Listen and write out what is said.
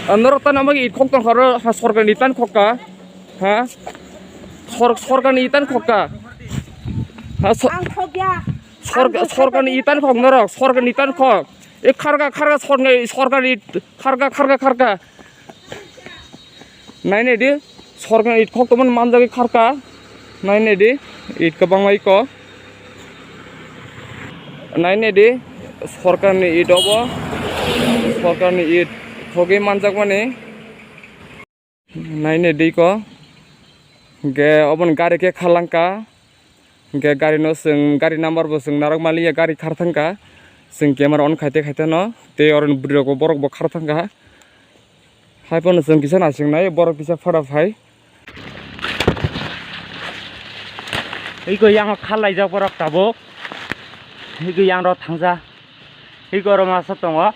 Narak tan amagi it khok tong kharo sarkar ni tan khokka ha sarkar ni tan khokka ha sarkar ni tan khok norok sarkar ni tan khok e kharga sarkar ni kharga naine di sarkar it khok tomon manjagi kharka naine di it kabang mai ko naine di sarkar ni it obo sarkar ni it khogi manjak mane naine di ko ge obon gari ke khalangka ge gari no sing gari number bo sing narak maliya gari kharthangka sing camera on khaite no te oron buro ko borok bo kharthangka haipon sing kisa na sing nai borok kisa phara phai 이거 양 칼라 이자 버럭 다보 이거 양로 탕자 이거 로마 썼던 거